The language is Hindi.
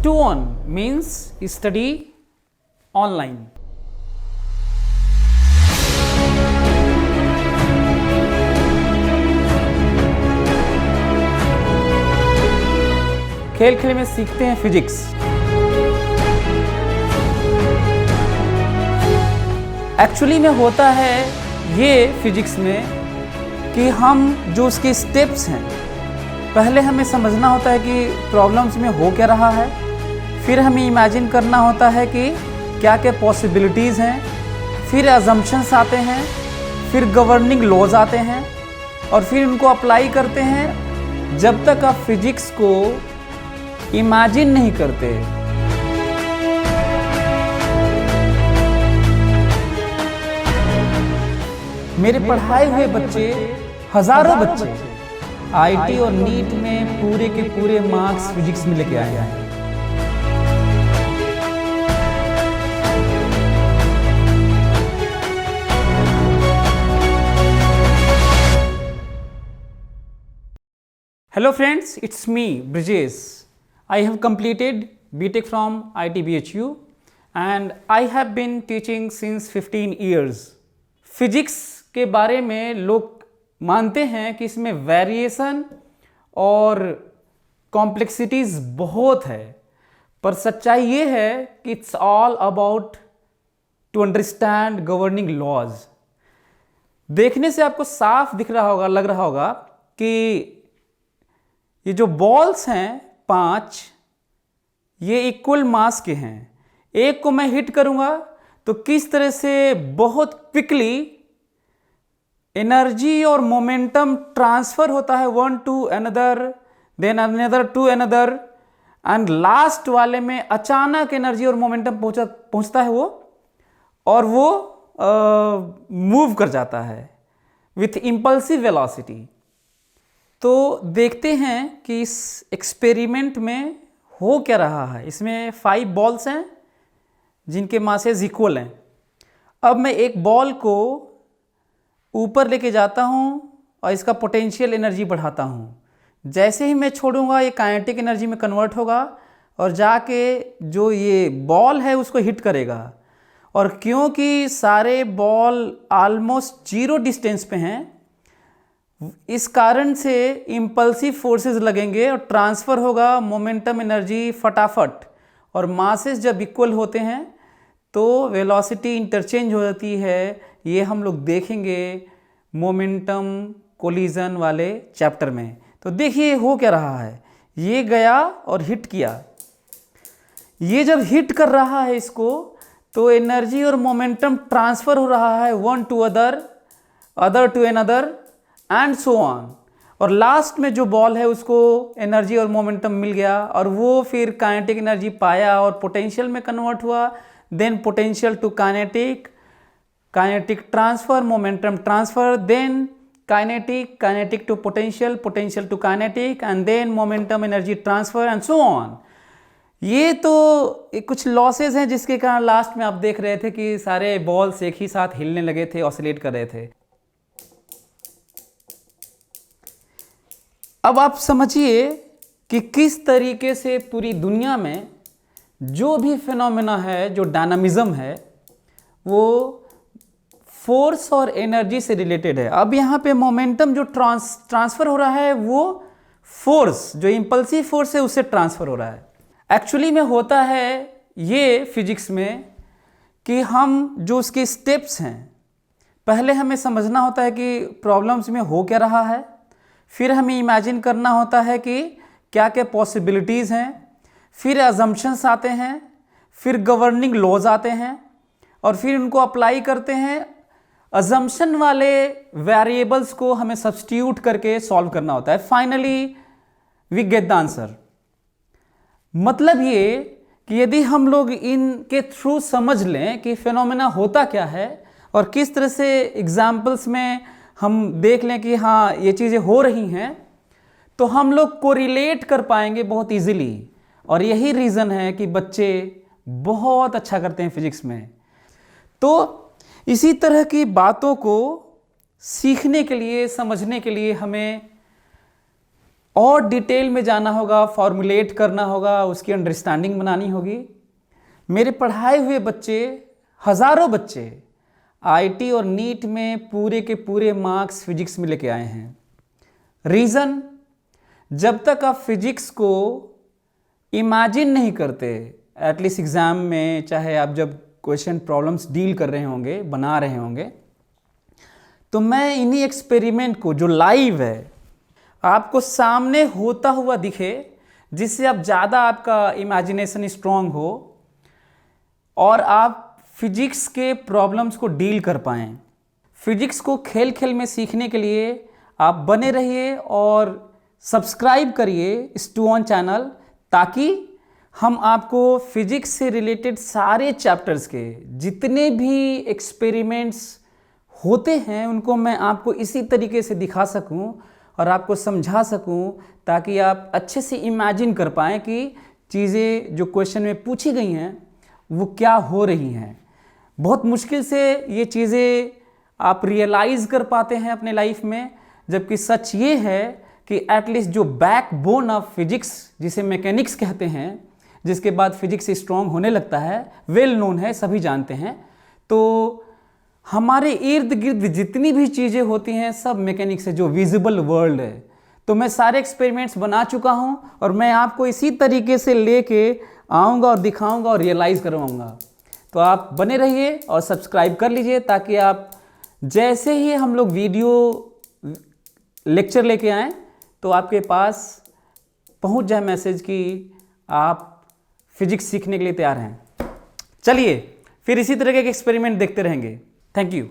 S21 means study online. खेल खेल में सीखते हैं फिजिक्स। एक्चुअली में होता है ये फिजिक्स में कि हम जो उसके स्टेप्स हैं, पहले हमें समझना होता है कि प्रॉब्लम्स में हो क्या रहा है, फिर हमें इमेजिन करना होता है कि क्या क्या पॉसिबिलिटीज़ हैं, फिर अजम्पशंस आते हैं, फिर गवर्निंग लॉज आते हैं और फिर उनको अप्लाई करते हैं। जब तक आप फिजिक्स को इमेजिन नहीं करते, मेरे पढ़ाए हुए बच्चे, हजारों बच्चे आईटी और नीट में पूरे के पूरे मार्क्स फिजिक्स में लेके आए हैं। Hello friends, it's me Brijesh. I have completed BTech from ITBHU and I have been teaching since 15 years. Physics के बारे में लोग मानते हैं कि इसमें वेरिएशन और कॉम्प्लेक्सिटीज़ बहुत है, पर सच्चाई ये है कि it's all about to understand governing laws. देखने से आपको साफ दिख रहा होगा, लग रहा होगा कि ये जो बॉल्स हैं 5, ये इक्वल मास के हैं। एक को मैं हिट करूंगा तो किस तरह से बहुत क्विकली एनर्जी और मोमेंटम ट्रांसफर होता है one to another, then another to another, and last वाले में अचानक एनर्जी और मोमेंटम पहुंचता है वो, और वो मूव कर जाता है विथ इम्पल्सिव वेलोसिटी। तो देखते हैं कि इस एक्सपेरिमेंट में हो क्या रहा है। इसमें 5 बॉल्स हैं जिनके मासेस इक्वल हैं। अब मैं एक बॉल को ऊपर लेके जाता हूँ और इसका पोटेंशियल एनर्जी बढ़ाता हूँ। जैसे ही मैं छोड़ूंगा ये काइनेटिक एनर्जी में कन्वर्ट होगा और जाके जो ये बॉल है उसको हिट करेगा। और क्योंकि सारे बॉल ऑलमोस्ट 0 डिस्टेंस पे हैं, इस कारण से इम्पल्सिव फोर्सेस लगेंगे और ट्रांसफ़र होगा मोमेंटम एनर्जी फटाफट। और मासेस जब इक्वल होते हैं तो वेलोसिटी इंटरचेंज हो जाती है। ये हम लोग देखेंगे मोमेंटम कोलिजन वाले चैप्टर में। तो देखिए हो क्या रहा है। ये गया और हिट किया। ये जब हिट कर रहा है इसको, तो एनर्जी और मोमेंटम ट्रांसफ़र हो रहा है one to other, other to another and so on. और लास्ट में जो बॉल है उसको एनर्जी और मोमेंटम मिल गया और वो फिर काइनेटिक एनर्जी पाया और पोटेंशियल में कन्वर्ट हुआ। Then potential to kinetic, kinetic transfer, momentum transfer, then kinetic, kinetic to potential, potential to kinetic, and then momentum energy transfer and so on. ये तो कुछ लॉसेज हैं जिसके कारण लास्ट में आप देख रहे थे कि सारे बॉल्स एक ही साथ हिलने लगे थे, ऑसिलेट कर रहे थे। अब आप समझिए कि किस तरीके से पूरी दुनिया में जो भी फिनोमेना है, जो डायनामिज्म है, वो फोर्स और एनर्जी से रिलेटेड है। अब यहाँ पे मोमेंटम जो ट्रांसफ़र हो रहा है वो फोर्स, जो इम्पल्सिव फोर्स है, उससे ट्रांसफ़र हो रहा है। एक्चुअली में होता है ये फिजिक्स में कि हम जो उसके स्टेप्स हैं, पहले हमें समझना होता है कि प्रॉब्लम्स में हो क्या रहा है, फिर हमें इमेजिन करना होता है कि क्या क्या पॉसिबिलिटीज़ हैं, फिर अजम्पशंस आते हैं, फिर गवर्निंग लॉज आते हैं और फिर उनको अप्लाई करते हैं। अजम्पशन वाले वेरिएबल्स को हमें सब्स्टिट्यूट करके सॉल्व करना होता है। Finally we get the answer. मतलब ये कि यदि हम लोग इनके थ्रू समझ लें कि फिनोमेना होता क्या है और किस तरह से एग्जाम्पल्स में हम देख लें कि हाँ ये चीज़ें हो रही हैं, तो हम लोग कोरिलेट कर पाएंगे बहुत इजीली। और यही रीज़न है कि बच्चे बहुत अच्छा करते हैं फिजिक्स में। तो इसी तरह की बातों को सीखने के लिए, समझने के लिए हमें और डिटेल में जाना होगा, फॉर्मुलेट करना होगा, उसकी अंडरस्टैंडिंग बनानी होगी। मेरे पढ़ाए हुए बच्चे, हज़ारों बच्चे आईटी और नीट में पूरे के पूरे मार्क्स फिजिक्स में लेके आए हैं। रीज़न, जब तक आप फिजिक्स को इमेजिन नहीं करते एटलीस्ट एग्ज़ाम में, चाहे आप जब क्वेश्चन प्रॉब्लम्स डील कर रहे होंगे, बना रहे होंगे, तो मैं इन्हीं एक्सपेरिमेंट को जो लाइव है आपको सामने होता हुआ दिखे, जिससे आप ज़्यादा आपका इमेजिनेशन स्ट्रांग हो और आप फिजिक्स के प्रॉब्लम्स को डील कर पाएँ। फिजिक्स को खेल खेल में सीखने के लिए आप बने रहिए और सब्सक्राइब करिए स्टू ऑन चैनल, ताकि हम आपको फिजिक्स से रिलेटेड सारे चैप्टर्स के जितने भी एक्सपेरिमेंट्स होते हैं उनको मैं आपको इसी तरीके से दिखा सकूं और आपको समझा सकूं, ताकि आप अच्छे से इमेजिन कर पाएँ कि चीज़ें जो क्वेश्चन में पूछी गई हैं वो क्या हो रही हैं। बहुत मुश्किल से ये चीज़ें आप रियलाइज़ कर पाते हैं अपने लाइफ में, जबकि सच ये है कि एटलीस्ट जो बैकबोन ऑफ फिजिक्स, जिसे मैकेनिक्स कहते हैं, जिसके बाद फिजिक्स स्ट्रॉन्ग होने लगता है, वेल नोन है, सभी जानते हैं। तो हमारे इर्द गिर्द जितनी भी चीज़ें होती हैं सब मैकेनिक्स है, जो विजिबल वर्ल्ड है। तो मैं सारे एक्सपेरिमेंट्स बना चुका हूं और मैं आपको इसी तरीके से लेके आऊँगा और दिखाऊँगा और रियलाइज़ करवाऊँगा। तो आप बने रहिए और सब्सक्राइब कर लीजिए, ताकि आप जैसे ही हम लोग वीडियो लेक्चर लेके आएँ तो आपके पास पहुंच जाए मैसेज कि आप फिजिक्स सीखने के लिए तैयार हैं। चलिए फिर इसी तरह के एक्सपेरिमेंट देखते रहेंगे। Thank you.